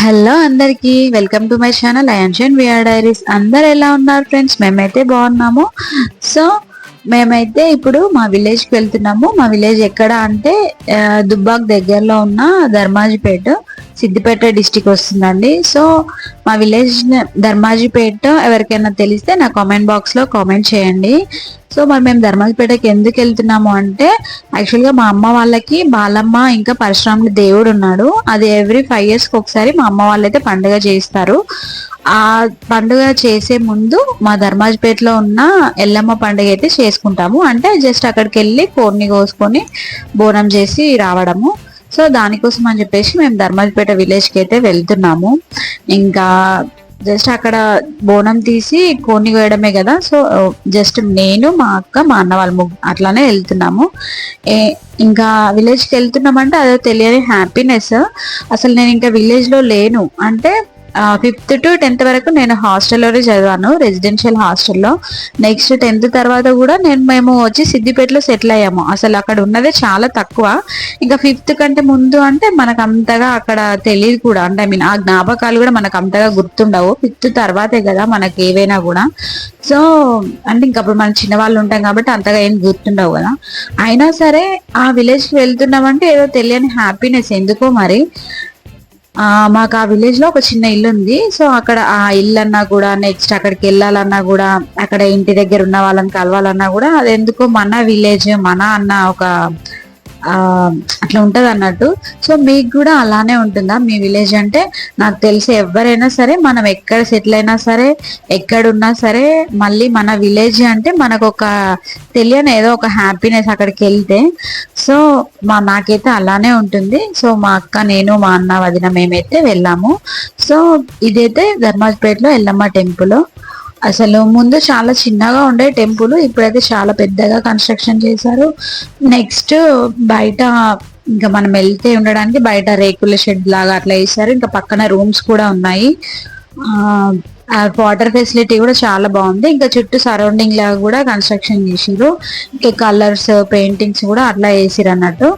Hello అందరికి welcome to my channel Ayanshan V R diaries. అందరు ఎలా ఉన్నారు ఫ్రెండ్స్? మేమైతే బాగున్నాము. సో మేమైతే ఇప్పుడు మా విలేజ్కి వెళ్తున్నాము. మా విలేజ్ ఎక్కడ అంటే దుబ్బాక్ దగ్గరలో ఉన్న ధర్మాజిపేట, సిద్దిపేట డిస్టిక్ వస్తుందండి. సో మా విలేజ్ ధర్మాజిపేట. ఎవరికైనా తెలిస్తే నా కామెంట్ బాక్స్ లో కామెంట్ చేయండి. సో మరి మేము ధర్మాజిపేటకి ఎందుకు వెళ్తున్నాము అంటే, యాక్చువల్గా మా అమ్మ వాళ్ళకి బాలమ్మ ఇంకా పరశురాముడి దేవుడు ఉన్నాడు. అది ఎవ్రీ 5 years ఒకసారి మా అమ్మ వాళ్ళైతే పండుగ చేస్తారు. ఆ పండుగ చేసే ముందు మా ధర్మాజిపేటలో ఉన్న ఎల్లమ్మ పండుగ అయితే చేసుకుంటాము. అంటే జస్ట్ అక్కడికి వెళ్ళి కోడిని కోసుకొని బోనం చేసి రావడము. సో దానికోసం అని చెప్పేసి మేము ధర్మాజిపేట విలేజ్కి అయితే వెళ్తున్నాము. ఇంకా జస్ట్ అక్కడ బోనం తీసి కోడిని కోయడమే కదా. సో జస్ట్ నేను, మా అక్క, మా అన్న వాళ్ళ అట్లానే వెళ్తున్నాము. ఇంకా విలేజ్కి వెళ్తున్నామంటే అదో తెలియని హ్యాపీనెస్. అసలు నేను ఇంకా విలేజ్లో లేను అంటే 5th to 10th వరకు నేను హాస్టల్లోనే చదివాను, రెసిడెన్షియల్ హాస్టల్లో. నెక్స్ట్ 10th తర్వాత కూడా మేము వచ్చి సిద్దిపేటలో సెటిల్ అయ్యాము. అసలు అక్కడ ఉన్నదే చాలా తక్కువ. ఇంకా 5th కంటే ముందు అంటే మనకు అంతగా అక్కడ తెలియదు కూడా. అంటే ఆ జ్ఞాపకాలు కూడా మనకు అంతగా గుర్తుండవు. 5th తర్వాతే కదా మనకి ఏవైనా కూడా. సో అంటే ఇంకా అప్పుడు మనం చిన్నవాళ్ళు ఉంటాం కాబట్టి అంతగా ఏం గుర్తుండవు కదా. అయినా సరే ఆ విలేజ్కి వెళ్తున్నామంటే ఏదో తెలియని హ్యాపీనెస్ ఎందుకో మరి. మాకు ఆ విలేజ్ లో ఒక చిన్న ఇల్లు ఉంది. సో అక్కడ ఆ ఇల్లు అన్నా కూడా, నెక్స్ట్ అక్కడికి వెళ్ళాలన్నా కూడా, అక్కడ ఇంటి దగ్గర ఉన్న వాళ్ళని కలవాలన్నా కూడా, అది ఎందుకో మన విలేజ్ మన అన్న ఒక అట్లా ఉంటది అన్నట్టు. సో మీకు కూడా అలానే ఉంటుందా మీ విలేజ్? అంటే నాకు తెలిసి ఎవరైనా సరే, మనం ఎక్కడ సెటిల్ అయినా సరే, ఎక్కడున్నా సరే, మళ్ళీ మన విలేజ్ అంటే మనకు ఒక తెలియని ఏదో ఒక హ్యాపీనెస్ అక్కడికి వెళ్తే. సో నాకైతే అలానే ఉంటుంది. సో మా అక్క, నేను, మా అన్న, వదిన మేమైతే వెళ్ళాము. సో ఇదైతే ధర్మాజ్పేటలో ఎల్లమ్మ టెంపుల్. అసలు ముందు చాలా చిన్నగా ఉండే టెంపుల్, ఇప్పుడైతే చాలా పెద్దగా కన్స్ట్రక్షన్ చేశారు. నెక్స్ట్ బయట ఇంకా మనం వెళ్తే ఉండడానికి బయట రేకుల షెడ్ లాగా అట్లా వేసారు. ఇంకా పక్కన రూమ్స్ కూడా ఉన్నాయి. వాటర్ ఫెసిలిటీ కూడా చాలా బాగుంది. ఇంకా చుట్టూ సరౌండింగ్ లాగా కూడా కన్స్ట్రక్షన్ చేసిరు. ఇంకా కలర్స్, పెయింటింగ్స్ కూడా అట్లా వేసిరు అన్నట్టు.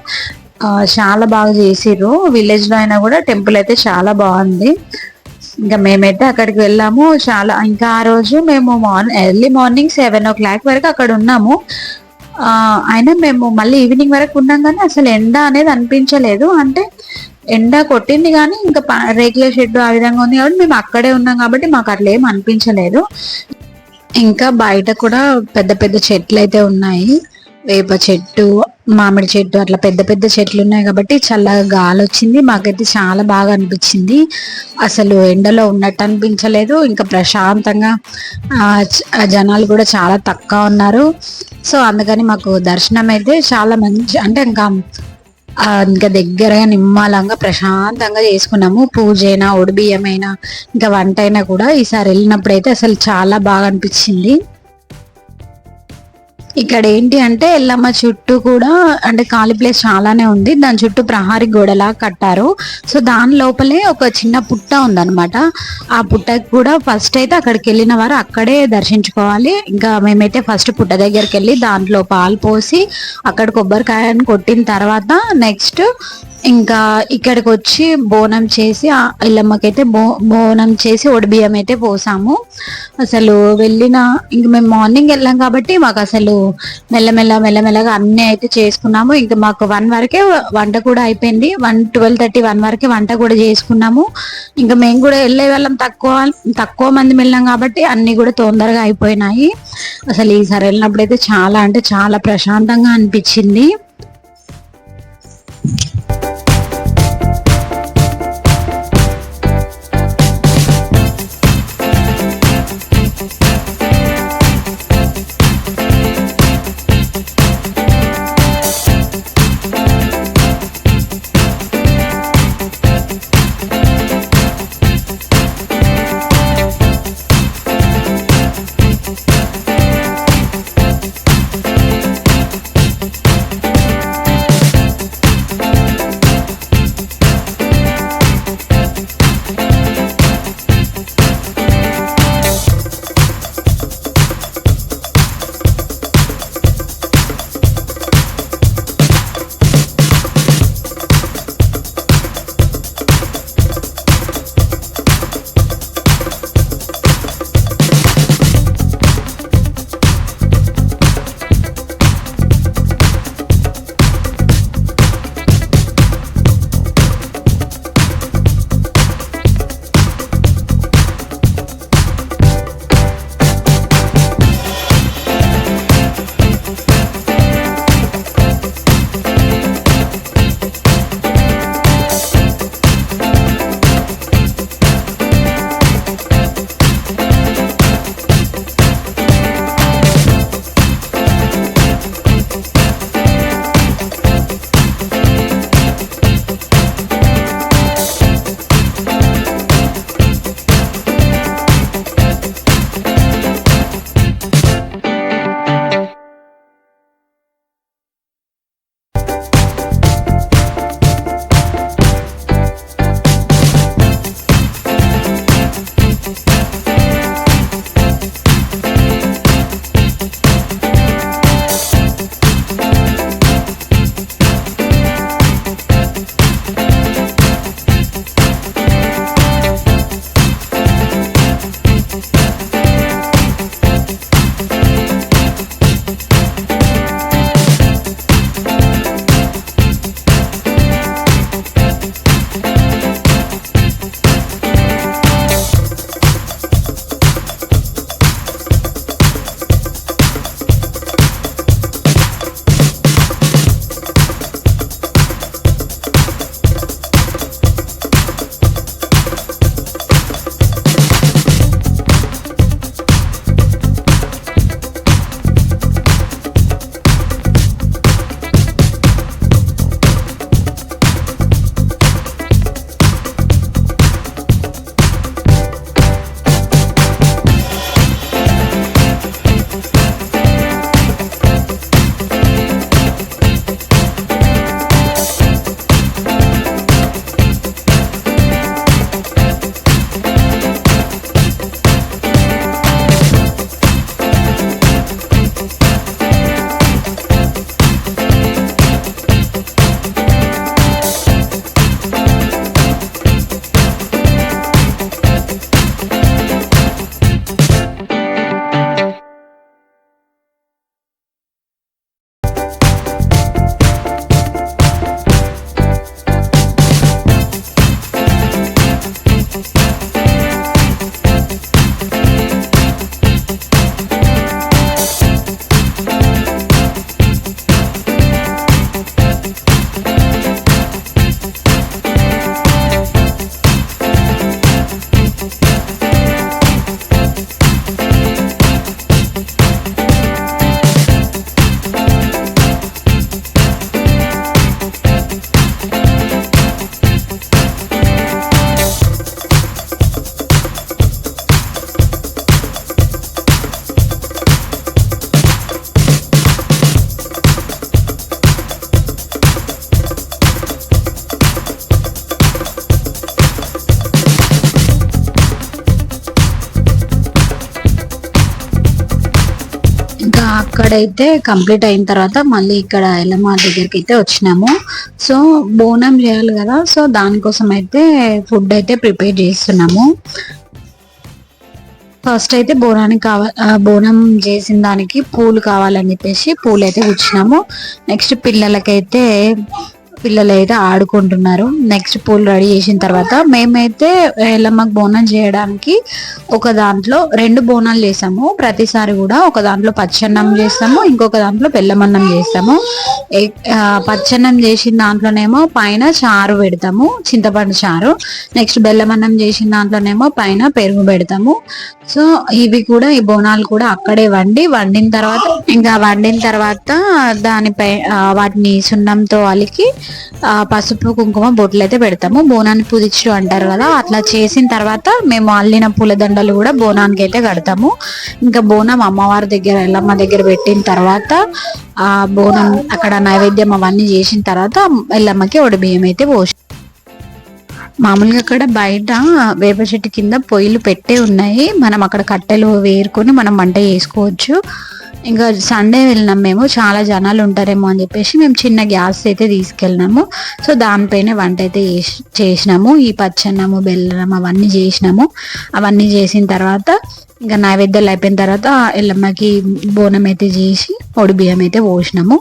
చాలా బాగా చేసిర్రు. విలేజ్ లో అయినా కూడా టెంపుల్ అయితే చాలా బాగుంది. ఇంకా మేమైతే అక్కడికి వెళ్ళాము. చాలా ఇంకా ఆ రోజు మేము ఎర్లీ మార్నింగ్ 7 o'clock వరకు అక్కడ ఉన్నాము. అయినా మేము మళ్ళీ ఈవినింగ్ వరకు ఉన్నాం, కానీ అసలు ఎండ అనేది అనిపించలేదు. అంటే ఎండ కొట్టింది కానీ ఇంకా రేకుల షెడ్ ఆ విధంగా ఉంది కాబట్టి మేము అక్కడే ఉన్నాం కాబట్టి మాకు అట్లా ఏం అనిపించలేదు. ఇంకా బయట కూడా పెద్ద పెద్ద చెట్లు అయితే ఉన్నాయి. వేప చెట్టు, మామిడి చెట్టు, అట్లా పెద్ద పెద్ద చెట్లు ఉన్నాయి కాబట్టి చల్లగా గాలి వచ్చింది. మాకైతే చాలా బాగా అనిపించింది. అసలు ఎండలో ఉన్నట్టు అనిపించలేదు. ఇంకా ప్రశాంతంగా జనాలు కూడా చాలా తక్కువ ఉన్నారు. సో అందుకని మాకు దర్శనం అయితే చాలా మంచి, అంటే ఇంకా దగ్గరగా నిమ్మలంగా ప్రశాంతంగా చేసుకున్నాము. పూజ అయినా, ఒడిబియ్యమైనా, ఇంకా వంట అయినా కూడా ఈసారి వెళ్ళినప్పుడు అయితే అసలు చాలా బాగా అనిపించింది. ఇక్కడ ఏంటి అంటే ఎల్లమ్మ చుట్టూ కూడా అంటే ఖాళీ ప్లేస్ చాలానే ఉంది. దాని చుట్టూ ప్రహారీ గోడలా కట్టారు. సో దాని లోపలే ఒక చిన్న పుట్ట ఉందన్నమాట. ఆ పుట్టకి కూడా ఫస్ట్ అయితే అక్కడికి వెళ్ళిన వారు అక్కడే దర్శించుకోవాలి. ఇంకా మేమైతే ఫస్ట్ పుట్ట దగ్గరికి వెళ్ళి దాంట్లో పాలు పోసి అక్కడ కొబ్బరికాయని కొట్టిన తర్వాత నెక్స్ట్ ఇంకా ఇక్కడికి వచ్చి బోనం చేసి ఆ ఎల్లమ్మకైతే బోనం చేసి ఒడిబియ్యం అయితే పోసాము. అసలు ఇంక మేము మార్నింగ్ వెళ్ళాం కాబట్టి మాకు అసలు మెల్లమెల్లగా అన్ని అయితే చేసుకున్నాము. ఇంకా మాకు 1 వరకే వంట కూడా అయిపోయింది. 12:30 వరకే వంట కూడా చేసుకున్నాము. ఇంకా మేము కూడా వెళ్ళే వాళ్ళం తక్కువ మంది వెళ్ళాం కాబట్టి అన్ని కూడా తొందరగా అయిపోయినాయి. అసలు ఈసారి వెళ్ళినప్పుడు అయితే చాలా అంటే చాలా ప్రశాంతంగా అనిపించింది. అక్కడైతే కంప్లీట్ అయిన తర్వాత మళ్ళీ ఇక్కడ ఎల్లమ్మ దగ్గరికి అయితే వచ్చినాము. సో బోనం చేయాలి కదా, సో దానికోసం అయితే ఫుడ్ అయితే ప్రిపేర్ చేస్తున్నాము. ఫస్ట్ అయితే బోనానికి బోనం చేసిన దానికి పూలు కావాలని చెప్పేసి పూలు అయితే కూర్చున్నాము. నెక్స్ట్ పిల్లలు అయితే ఆడుకుంటున్నారు. నెక్స్ట్ పూలు రెడీ చేసిన తర్వాత మేమైతే ఎల్లమ్మకు బోనం చేయడానికి ఒక దాంట్లో 2 బోనాలు చేసాము. ప్రతిసారి కూడా ఒక దాంట్లో పచ్చన్నం చేస్తాము, ఇంకొక దాంట్లో బెల్లమన్నం చేస్తాము. పచ్చన్నం చేసిన దాంట్లోనేమో పైన చారు పెడతాము, చింతపండు చారు. నెక్స్ట్ బెల్లమన్నం చేసిన దాంట్లోనేమో పైన పెరుగు పెడతాము. సో ఇవి కూడా, ఈ బోనాలు కూడా అక్కడే వండిన తర్వాత దానిపై వాటిని సున్నంతో అలికి పసుపు కుంకుమ బొట్లు అయితే పెడతాము. బోనాన్ని పుదిచ్చు అంటారు కదా, అట్లా చేసిన తర్వాత మేము అల్లిన పూలదండలు కూడా బోనానికి అయితే కడతాము. ఇంకా బోనం అమ్మవారి దగ్గర, ఎల్లమ్మ దగ్గర పెట్టిన తర్వాత ఆ బోనం అక్కడ నైవేద్యం అవన్నీ చేసిన తర్వాత ఎల్లమ్మకి ఒడి బియ్యం అయితే పోసి, మామూలుగా అక్కడ బయట వేప చెట్టు కింద పొయ్యిలు పెట్టే ఉన్నాయి. మనం అక్కడ కట్టెలు వేరుకొని మనం వంట చేసుకోవచ్చు. ఇంకా సండే వెళ్ళినాం మేము, చాలా జనాలు ఉంటారేమో అని చెప్పేసి మేము చిన్న గ్యాస్ అయితే తీసుకెళ్ళినాము. సో దానిపైన వంట అయితే చేసినాము. ఈ పచ్చన్నము, బెల్లం అవన్నీ చేసినాము. అవన్నీ చేసిన తర్వాత ఇంకా నైవేద్యాలు అయిపోయిన తర్వాత ఎల్లమ్మకి బోనం అయితే చేసి ఒడి బియ్యం అయితే పోసినాము.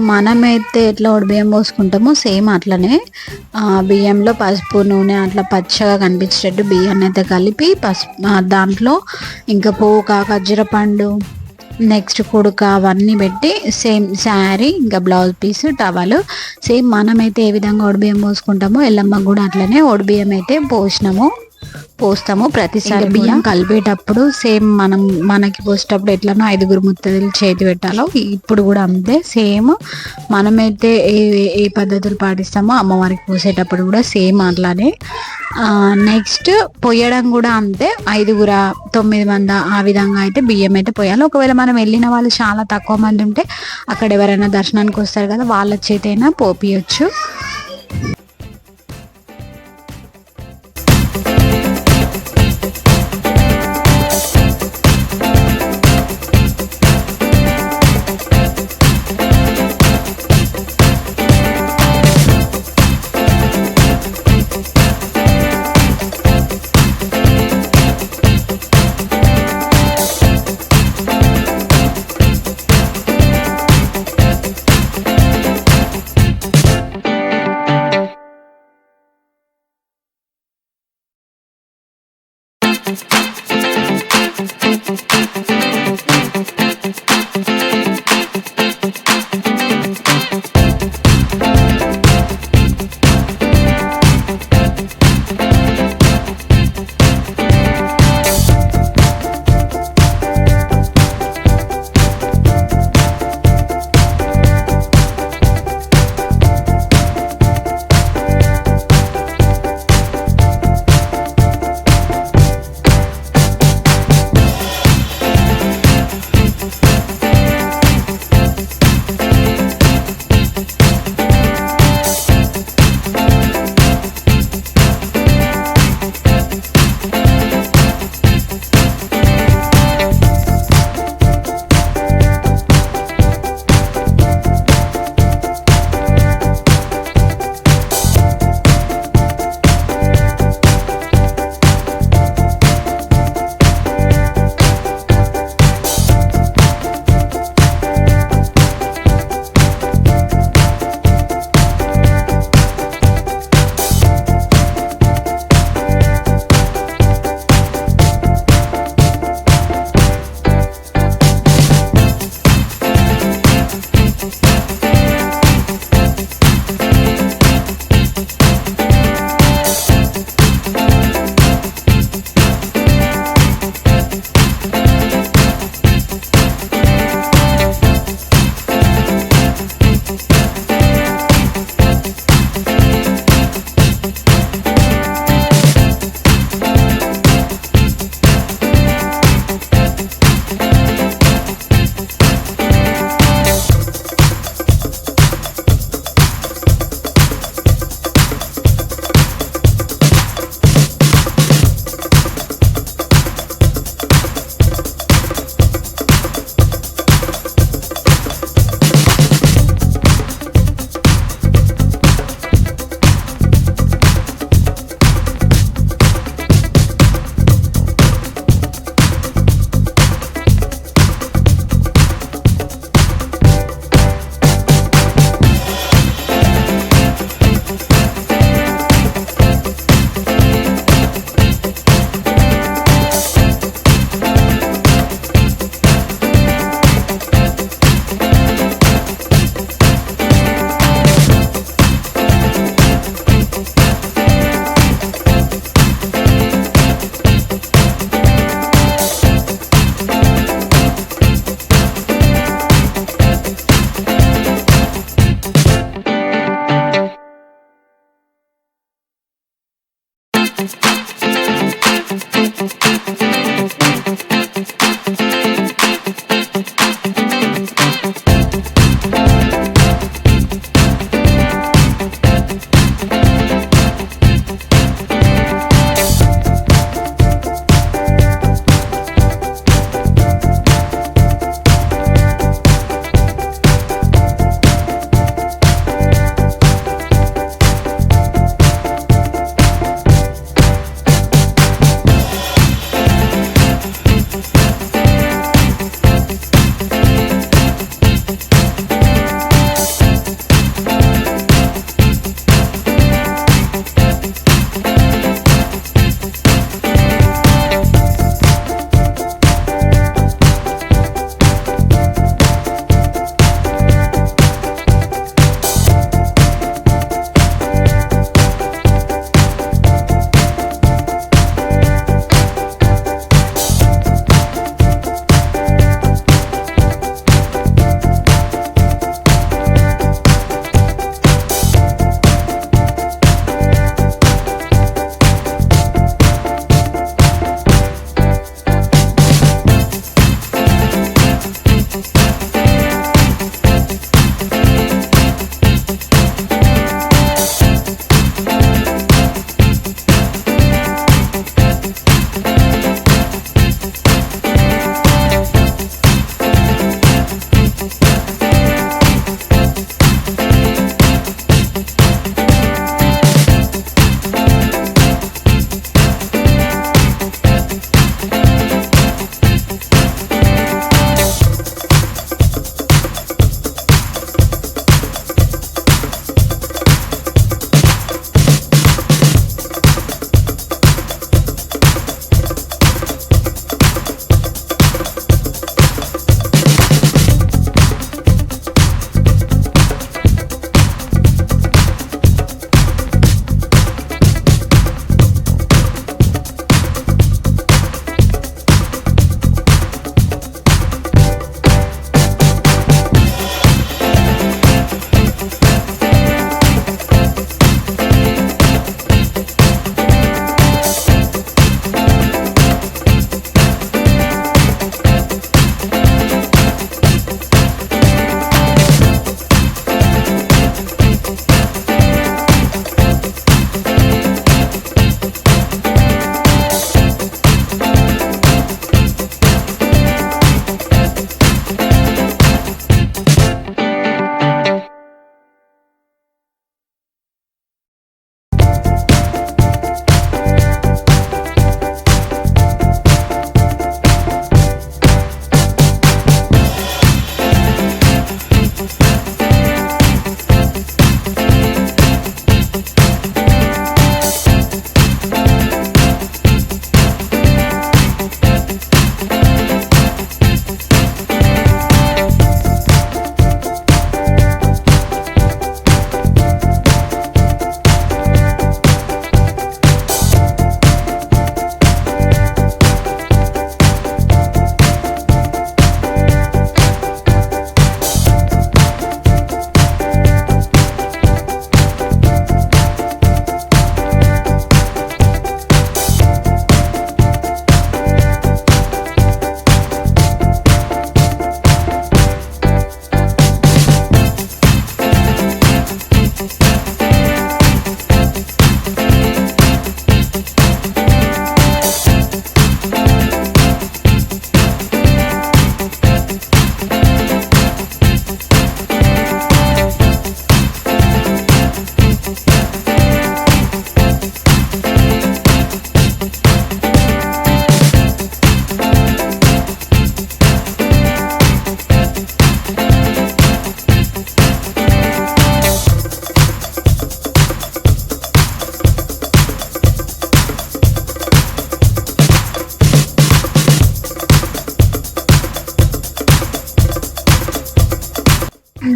మనమైతే ఎట్లా బియ్యం పోసుకుంటామో సేమ్ అట్లనే బియ్యంలో పసుపు నూనె అట్లా పచ్చగా కనిపించేటట్టు బియ్యాన్ని అయితే కలిపి దాంట్లో ఇంకా పోక ఖర్జూర పండు నెక్స్ట్ కుడుక అవన్నీ పెట్టి సేమ్ శారీ ఇంకా బ్లౌజ్ పీస్ టవల్ సేమ్ మనమైతే ఏ విధంగా బియ్యం పోసుకుంటామో ఎల్లమ్మ కూడా అట్లనే బియ్యం అయితే పోస్తాము ప్రతిసారి బియ్యం కలిపేటప్పుడు సేమ్ మనకి పోసేటప్పుడు ఎట్లనో 5 ముత్తైదులు చేతి పెట్టాలో ఇప్పుడు కూడా అంతే సేమ్ మనమైతే ఏ పద్ధతులు పాటిస్తామో అమ్మవారికి పోసేటప్పుడు కూడా సేమ్ అట్లానే నెక్స్ట్ పొయ్యడం కూడా అంతే 5 9 మంది ఆ విధంగా అయితే బియ్యం అయితే పోయాలి. ఒకవేళ మనం వెళ్ళిన వాళ్ళు చాలా తక్కువ మంది ఉంటే అక్కడ ఎవరైనా దర్శనానికి వస్తారు కదా వాళ్ళ చేతి అయినా పోపియచ్చు.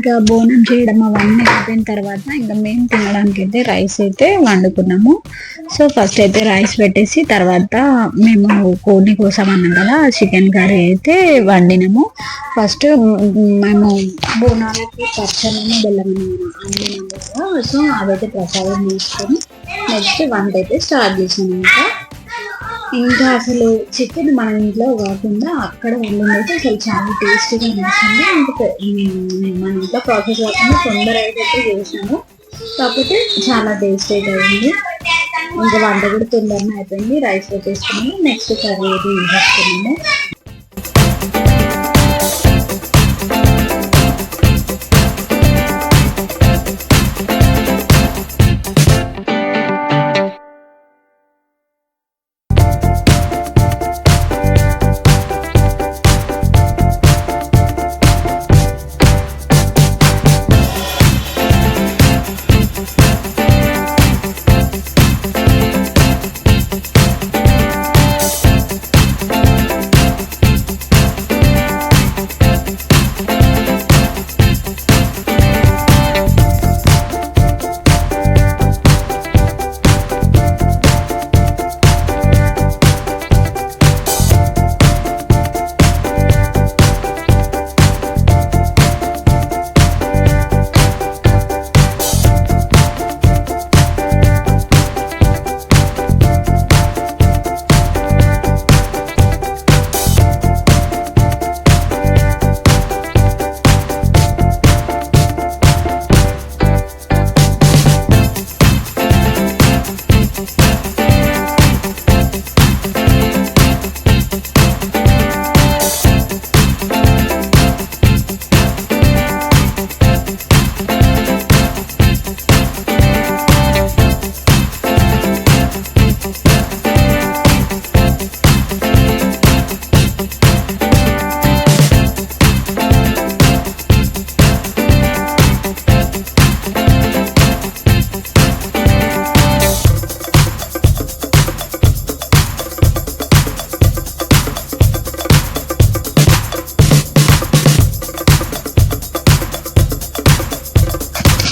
ఇంకా బోనం చేయడం అవన్నీ అయిపోయిన తర్వాత ఇంకా మేము తినడానికి అయితే రైస్ అయితే వండుకున్నాము. సో ఫస్ట్ అయితే రైస్ పెట్టేసి తర్వాత మేము కోడి కోసం అన్నాం కదా చికెన్ కర్రీ అయితే వండినాము. ఫస్ట్ మేము బోనాలకి పచ్చనము బెల్లం వండినాము కదా, సో అదైతే ప్రసాదం తీసుకొని నెక్స్ట్ వంట అయితే స్టార్ట్ చేసాము. ఇంకా అసలు చికెన్ మన ఇంట్లో కాకుండా అక్కడ వండిందైతే అసలు చాలా టేస్టీగా అనిపిస్తుంది. ఇంకా మన ఇంట్లో ప్రాసెస్ కాకుండా తొందర అయితే చేసినాము, కాకపోతే చాలా టేస్ట్ అయితే అయింది. ఇంకా వంట కూడా తొందరగా అయిపోయింది. రైస్ పెట్టేసుకున్నాము, నెక్స్ట్ కర్రీ అయితే వేసేసుకున్నాము.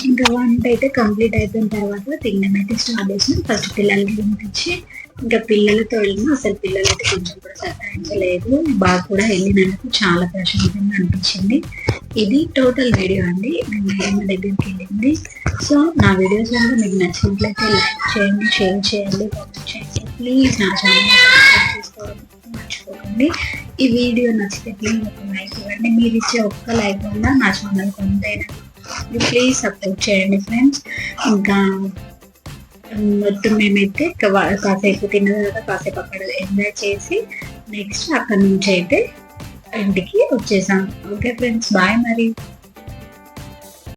ఇంకా వంట అయితే కంప్లీట్ అయిపోయిన తర్వాత తినడం అయితే స్టార్ట్ చేసినాం. ఫస్ట్ పిల్లలకి తినిపించి ఇంకా పిల్లలతో వెళ్ళినా అసలు పిల్లలు అయితే కొంచెం కూడా సతాయించలేదు. బాగా కూడా వెళ్ళినందుకు చాలా ప్రశాంతంగా అనిపించింది. ఇది టోటల్ వీడియో అండి, మేము మా దగ్గరికి వెళ్ళింది. సో నా వీడియోస్ కనుక మీకు నచ్చినట్లయితే లైక్ చేయండి, షేర్ చేయండి, కామెంట్ చేయండి. ప్లీజ్ నా ఛానల్ సబ్స్క్రైబ్ చేసుకోవడం మర్చిపోకండి. ఈ వీడియో నచ్చితే ప్లీజ్ ఒక లైక్ ఇవ్వండి. మీరు ఇచ్చే ఒక్క లైక్ వల్ల నా ఛానల్ కొంతైనా ప్లీజ్ సపోర్ట్ చేయండి ఫ్రెండ్స్. ఇంకా మొత్తం మేమైతే కాసేపు తిన్న తర్వాత కాసేపు అక్కడ ఎంజాయ్ చేసి నెక్స్ట్ అక్కడ నుంచి అయితే ఇంటికి వచ్చేసాం. ఓకే ఫ్రెండ్స్, బాయ్ మరి.